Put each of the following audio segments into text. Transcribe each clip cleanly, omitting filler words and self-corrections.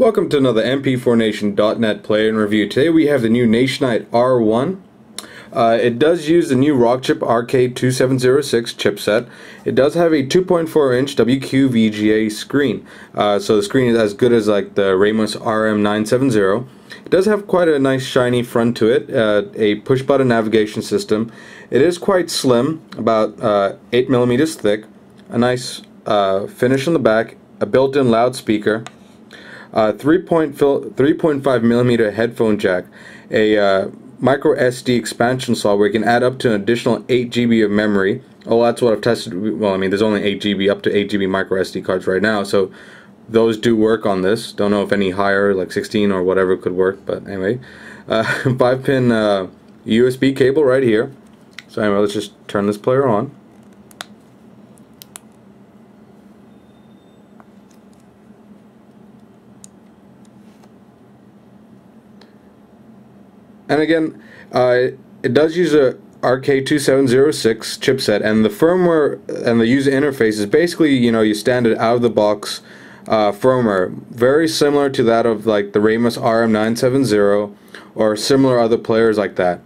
Welcome to another MP4Nation.net play and review. Today we have the new Nationite R1. It does use the new Rockchip RK2706 chipset. It does have a 2.4-inch WQVGA screen. So the screen is as good as like the Ramos RM970. It does have quite a nice shiny front to it, a push-button navigation system. It is quite slim, about 8mm thick, a nice finish on the back, a built-in loudspeaker, 3.5mm headphone jack, a micro SD expansion slot where you can add up to an additional 8 GB of memory. Oh, that's what I've tested. Well, I mean, there's only 8 GB, up to 8 GB micro SD cards right now, so those do work on this. Don't know if any higher, like 16 or whatever, could work, but anyway. 5-pin USB cable right here. So anyway, let's just turn this player on. And again, it does use a RK2706 chipset, and the firmware and the user interface is basically, you know, your standard out-of-the-box firmware, very similar to that of like the Ramos RM970 or similar other players like that.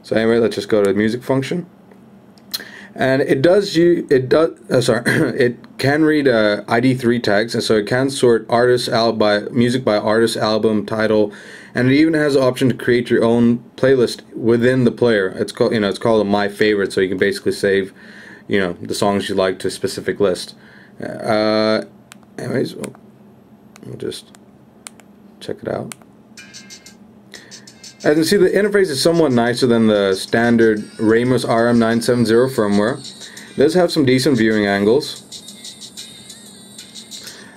So anyway, let's just go to the music function, and it can read ID3 tags, and so it can sort music by artist, album, title. And it even has the option to create your own playlist within the player. It's called, it's called a My Favorite, so you can basically save, the songs you like to a specific list. Anyways, we'll just check it out. As you can see, the interface is somewhat nicer than the standard Ramos RM970 firmware. It does have some decent viewing angles.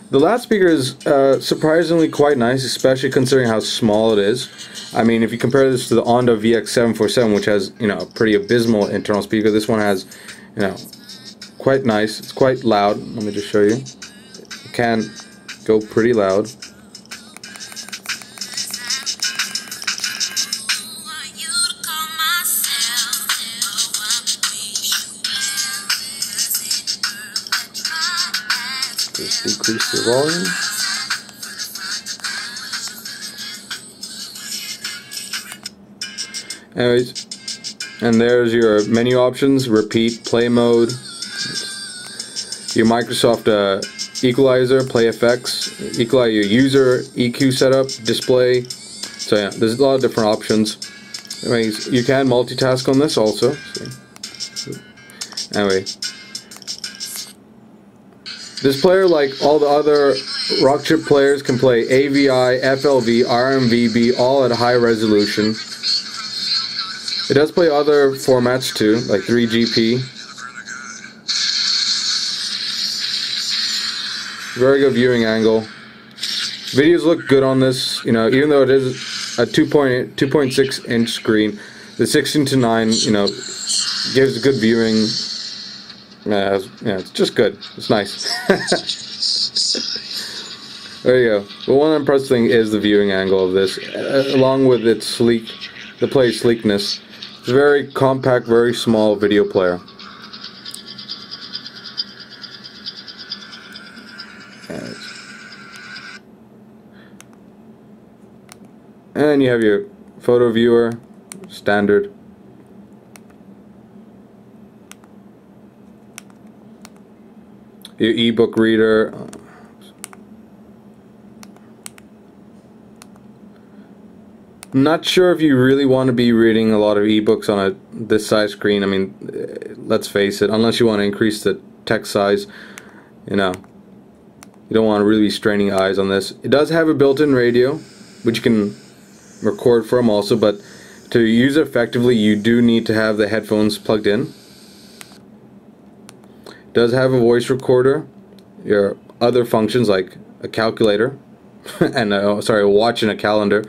The loudspeaker is surprisingly quite nice, especially considering how small it is. I mean, if you compare this to the Onda VX747, which has, a pretty abysmal internal speaker, this one has, quite nice. It's quite loud. Let me just show you. It can go pretty loud. Just decrease the volume. Anyways, and there's your menu options: repeat, play mode, your Microsoft equalizer, play effects, equalize your user EQ setup, display. So yeah, there's a lot of different options. Anyways, you can multitask on this also. So, anyway. This player, like all the other Rockchip players, can play AVI, FLV, RMVB, all at high resolution. It does play other formats too, like 3GP. Very good viewing angle. Videos look good on this, even though it is a 2.6-inch screen. The 16:9, gives good viewing. Yeah, it's just good. It's nice. There you go. But one impressive thing is the viewing angle of this, along with its the play's sleekness. It's a very compact, very small video player. And you have your photo viewer, standard. Your ebook reader. I'm not sure if you really want to be reading a lot of ebooks on this size screen. I mean, let's face it, unless you want to increase the text size, you don't want to really be straining eyes on this. It does have a built-in radio, which you can record from also, but to use it effectively, you do need to have the headphones plugged in. Does have a voice recorder, your other functions like a calculator, and a watch and a calendar,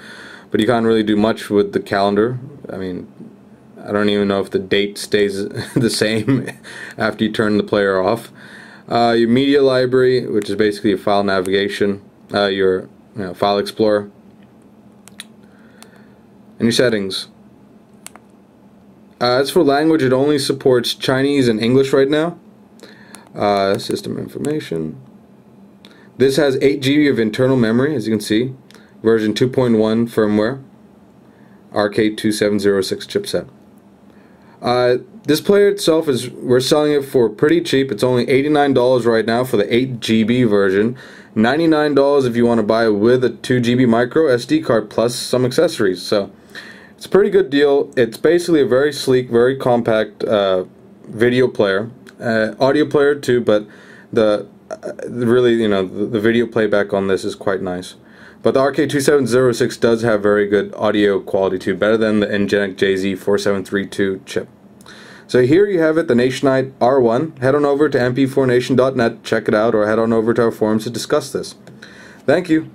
but you can't really do much with the calendar. I mean, I don't even know if the date stays the same after you turn the player off. Your media library, which is basically a file navigation, your file explorer, and your settings. As for language, it only supports Chinese and English right now. System information. This has 8 GB of internal memory, as you can see, version 2.1 firmware, RK2706 chipset. This player itself we're selling it for pretty cheap. It's only $89 right now for the 8 GB version, $99 if you want to buy it with a 2 GB micro SD card plus some accessories. So it's a pretty good deal. It's basically a very sleek, very compact video player, audio player too, but really, you know, the video playback on this is quite nice. But the RK2706 does have very good audio quality too, better than the Ngenec JZ4732 chip. So here you have it, the Nationite R1. Head on over to mp4nation.net, check it out, or head on over to our forums to discuss this. Thank you.